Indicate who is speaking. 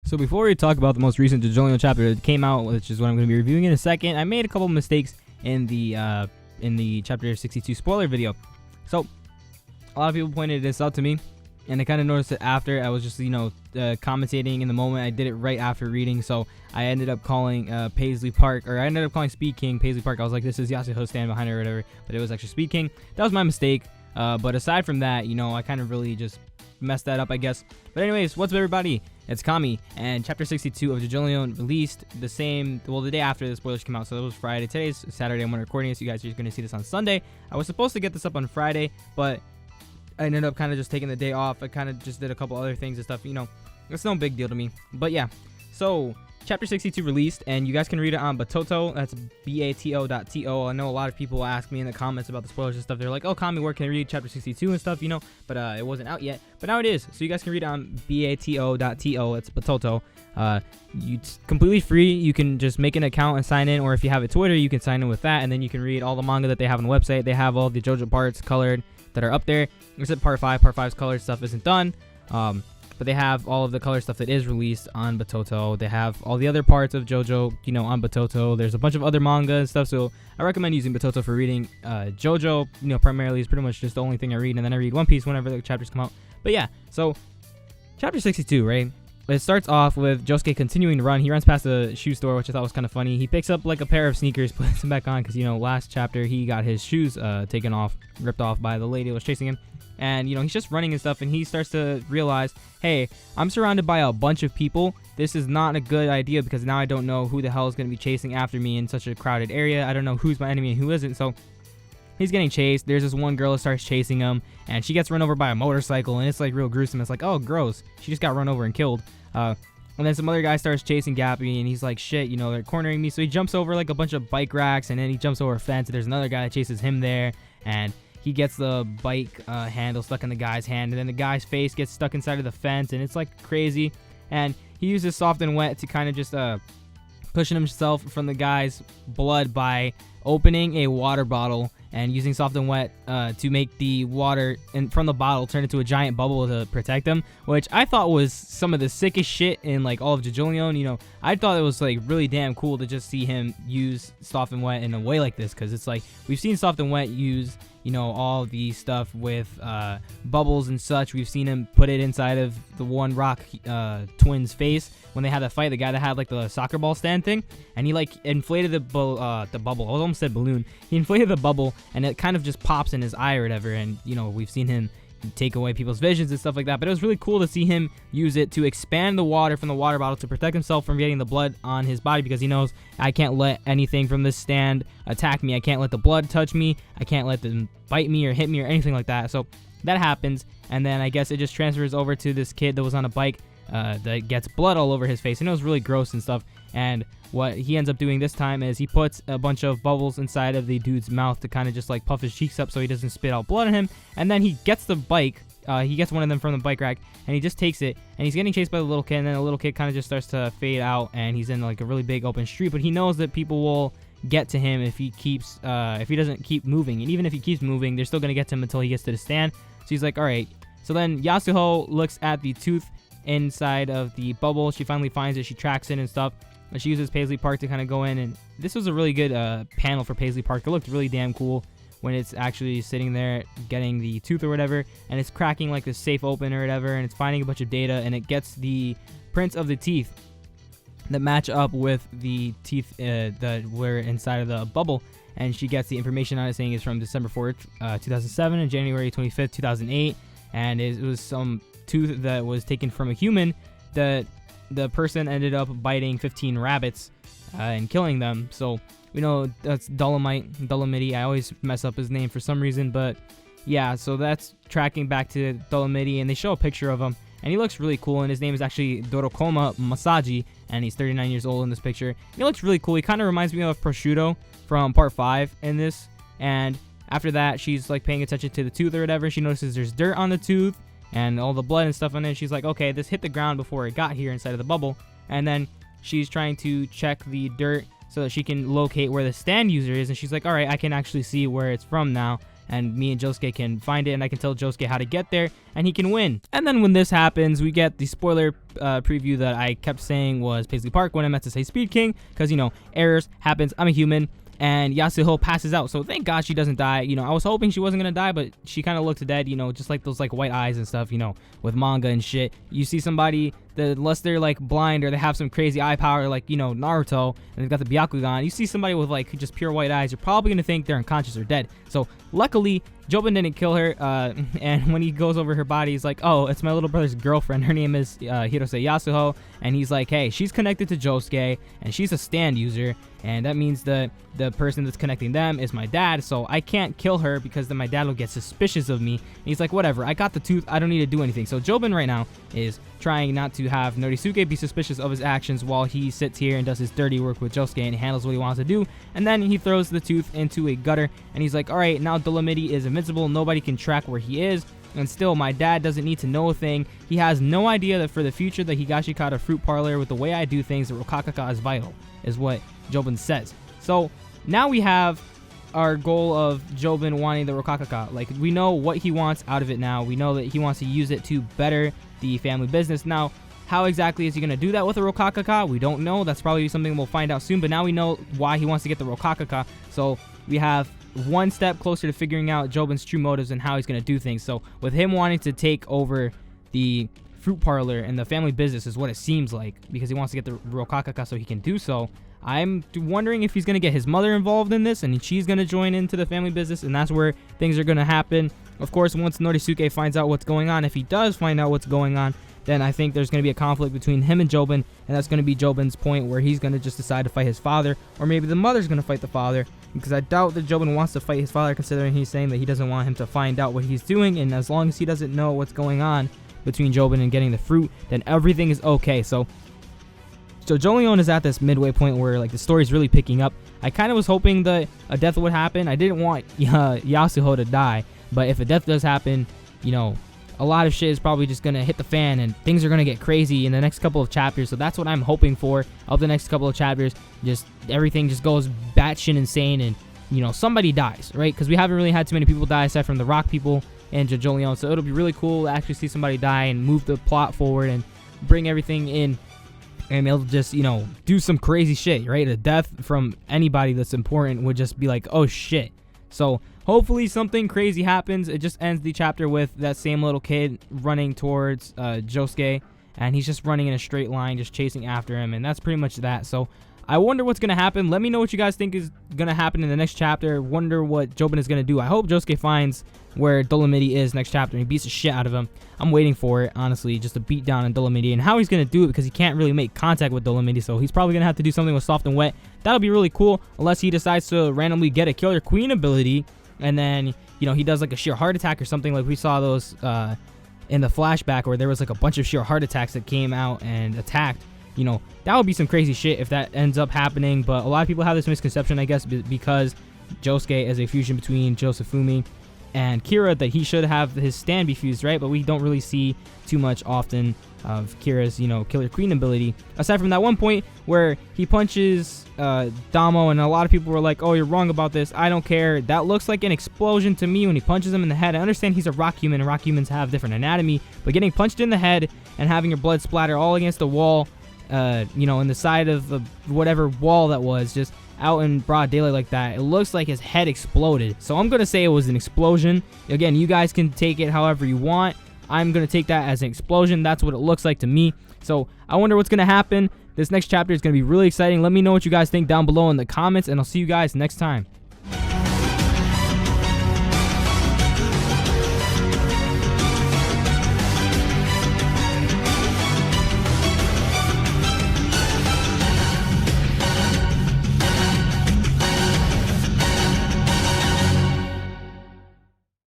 Speaker 1: So before we talk about the most recent JoJolion chapter that came out, which is what I'm going to be reviewing in a second, I made a couple mistakes in the chapter 62 spoiler video. So a lot of people pointed this out to me, and I kind of noticed it after. I was just commentating in the moment. I did it right after reading, so I ended up calling Paisley Park, or I ended up calling Speed King Paisley Park. I was like, this is Yasuho standing behind her or whatever, but it was actually Speed King. That was my mistake. But aside from that, I kind of really just messed that up, I guess. But anyways, what's up, everybody? It's Kami, and chapter 62 of JoJolion released the day after the spoilers came out, so that was Friday. Today's Saturday. I'm recording this. You guys are going to see this on Sunday. I was supposed to get this up on Friday, but I ended up kind of just taking the day off. I kind of just did a couple other things and stuff. It's no big deal to me. But yeah, so chapter 62 released, and you guys can read it on Batoto. That's bato.to. I know a lot of people ask me in the comments about the spoilers and stuff. They're like, oh, Kami, where can I read chapter 62 and stuff, but it wasn't out yet. But now it is, so you guys can read it on bato.to. It's Batoto. It's completely free. You can just make an account and sign in, or if you have a Twitter, you can sign in with that, and then you can read all the manga that they have on the website. They have all the JoJo parts colored that are up there, except part 5. Part 5's colored stuff isn't done. But they have all of the color stuff that is released on Batoto. They have all the other parts of JoJo, on Batoto. There's a bunch of other manga and stuff, so I recommend using Batoto for reading. JoJo, primarily is pretty much just the only thing I read, and then I read One Piece whenever the chapters come out. But yeah, so chapter 62, right? It starts off with Josuke continuing to run. He runs past a shoe store, which I thought was kind of funny. He picks up like a pair of sneakers, puts them back on, because, last chapter he got his shoes ripped off by the lady that was chasing him. And, he's just running and stuff, and he starts to realize, hey, I'm surrounded by a bunch of people. This is not a good idea, because now I don't know who the hell is going to be chasing after me in such a crowded area. I don't know who's my enemy and who isn't, so he's getting chased. There's this one girl that starts chasing him, and she gets run over by a motorcycle, and it's like real gruesome. It's like, oh, gross. She just got run over and killed. And then some other guy starts chasing Gappy, and he's like, shit, they're cornering me. So he jumps over like a bunch of bike racks, and then he jumps over a fence. And there's another guy that chases him there, and he gets the bike handle stuck in the guy's hand, and then the guy's face gets stuck inside of the fence, and it's like crazy. And he uses soft and wet to kind of just cushion himself from the guy's blood by opening a water bottle and using soft and wet to make the water from the bottle turn into a giant bubble to protect him, which I thought was some of the sickest shit in like all of JoJolion. I thought it was like really damn cool to just see him use soft and wet in a way like this, because it's like we've seen soft and wet use all the stuff with bubbles and such. We've seen him put it inside of the one Rock twin's face when they had that fight, the guy that had like the soccer ball stand thing, and he like inflated the bubble. I almost said balloon. He inflated the bubble, and it kind of just pops in his eye or whatever, and we've seen him take away people's visions and stuff like that. But it was really cool to see him use it to expand the water from the water bottle to protect himself from getting the blood on his body, because he knows, I can't let anything from this stand attack me. I can't let the blood touch me. I can't let them bite me or hit me or anything like that. So that happens, and then I guess it just transfers over to this kid that was on a bike that gets blood all over his face, and it was really gross and stuff. And what he ends up doing this time is he puts a bunch of bubbles inside of the dude's mouth to kind of just like puff his cheeks up so he doesn't spit out blood on him. And then he gets the bike. He gets one of them from the bike rack, and he just takes it, and he's getting chased by the little kid, and then the little kid kind of just starts to fade out, and he's in like a really big open street. But he knows that people will get to him if he doesn't keep moving, and even if he keeps moving, they're still going to get to him until he gets to the stand. So he's like, all right. So then Yasuho looks at the tooth inside of the bubble. She finally finds it. She tracks it and stuff, and she uses Paisley Park to kind of go in, and this was a really good panel for Paisley Park. It looked really damn cool when it's actually sitting there getting the tooth or whatever, and it's cracking like the safe open or whatever, and it's finding a bunch of data, and it gets the prints of the teeth that match up with the teeth that were inside of the bubble. And she gets the information on it saying it's from December 4th, 2007 and January 25th, 2008, and it was some tooth that was taken from a human that the person ended up biting 15 rabbits and killing them. So that's Dolomite. I always mess up his name for some reason, but yeah, so that's tracking back to Dolomite, and they show a picture of him, and he looks really cool, and his name is actually Dorokoma Masaji, and he's 39 years old in this picture. And he looks really cool. He kind of reminds me of Prosciutto from part 5 in this. And after that, she's like paying attention to the tooth or whatever. She notices there's dirt on the tooth and all the blood and stuff on it. She's like, okay, this hit the ground before it got here inside of the bubble. And then she's trying to check the dirt so that she can locate where the stand user is, and she's like, all right, I can actually see where it's from now. and me and Josuke can find it, and I can tell Josuke how to get there, and he can win. And then when this happens, we get the spoiler preview that I kept saying was Paisley Park when I meant to say Speed King, because, you know, errors happens. I'm a human. And Yasuho passes out, so thank God she doesn't die. You know, I was hoping she wasn't gonna die, but she kind of looks dead, you know, just like those like white eyes and stuff, you know, with manga and shit. You see somebody that, unless they're like blind or they have some crazy eye power like, you know, Naruto, and they've got the Byakugan, you see somebody with like just pure white eyes, you're probably gonna think they're unconscious or dead. So luckily Jobin didn't kill her, and when he goes over her body, he's like, oh, it's my little brother's girlfriend. Her name is Hirose Yasuho, and he's like, hey, she's connected to Josuke, and she's a stand user, and that means the person that's connecting them is my dad, so I can't kill her because then my dad will get suspicious of me. And he's like, whatever, I got the tooth, I don't need to do anything. So Jobin right now is trying not to have Norisuke be suspicious of his actions while he sits here and does his dirty work with Josuke and handles what he wants to do. And then he throws the tooth into a gutter, and he's like, all right, now Dolomiti is invincible, nobody can track where he is. And still, my dad doesn't need to know a thing. He has no idea that for the future the Higashikata fruit parlor, with the way I do things, the Rokakaka is vital, is what Jobin says. So now we have our goal of Jobin wanting the Rokakaka. Like, we know what he wants out of it now. We know that he wants to use it to better the family business. Now, how exactly is he going to do that with the Rokakaka? We don't know. That's probably something we'll find out soon. But now we know why he wants to get the Rokakaka. So we have one step closer to figuring out Jobin's true motives and how he's going to do things. So with him wanting to take over the fruit parlor and the family business is what it seems like, because he wants to get the Rokakaka so he can do so. I'm wondering if he's going to get his mother involved in this and she's going to join into the family business, and that's where things are going to happen. Of course, once Norisuke finds out what's going on, if he does find out what's going on, then I think there's going to be a conflict between him and Jobin, and that's going to be Jobin's point where he's going to just decide to fight his father, or maybe the mother's going to fight the father, because I doubt that Jobin wants to fight his father, considering he's saying that he doesn't want him to find out what he's doing, and as long as he doesn't know what's going on between Jobin and getting the fruit, then everything is okay. So JoJolion is at this midway point where like the story's really picking up. I kind of was hoping that a death would happen. I didn't want Yasuho to die, but if a death does happen, you know, a lot of shit is probably just gonna hit the fan and things are gonna get crazy in the next couple of chapters. So that's what I'm hoping for of the next couple of chapters. Just everything just goes batshit insane and, you know, somebody dies, right? Because we haven't really had too many people die aside from the rock people and JoJolion. So it'll be really cool to actually see somebody die and move the plot forward and bring everything in. And they'll just, you know, do some crazy shit, right? A death from anybody that's important would just be like, oh shit. So hopefully something crazy happens. It just ends the chapter with that same little kid running towards Josuke, and he's just running in a straight line, just chasing after him, and that's pretty much that. So I wonder what's going to happen. Let me know what you guys think is going to happen in the next chapter. Wonder what Jobin is going to do. I hope Josuke finds where Dolomiti is next chapter and he beats the shit out of him. I'm waiting for it, honestly, just to beat down on Dolomiti, and how he's going to do it, because he can't really make contact with Dolomiti, so he's probably going to have to do something with soft and wet. That'll be really cool, unless he decides to randomly get a Killer Queen ability, and then, you know, he does like a sheer heart attack or something, like we saw those in the flashback where there was like a bunch of sheer heart attacks that came out and attacked. You know, that would be some crazy shit if that ends up happening, but a lot of people have this misconception, I guess, because Josuke is a fusion between Josefumi and Kira, that he should have his stand be fused, right? But we don't really see too much often of Kira's, you know, Killer Queen ability, aside from that one point where he punches Damo, and a lot of people were like, oh, you're wrong about this. I don't care. That looks like an explosion to me when he punches him in the head. I understand he's a rock human and rock humans have different anatomy, but getting punched in the head and having your blood splatter all against the wall, you know, in the side of the whatever wall that was, just out in broad daylight like that, it looks like his head exploded. So I'm gonna say it was an explosion. Again, you guys can take it however you want. I'm gonna take that as an explosion. That's what it looks like to me. So I wonder what's gonna happen. This next chapter is gonna be really exciting. Let me know what you guys think down below in the comments, and I'll see you guys next time.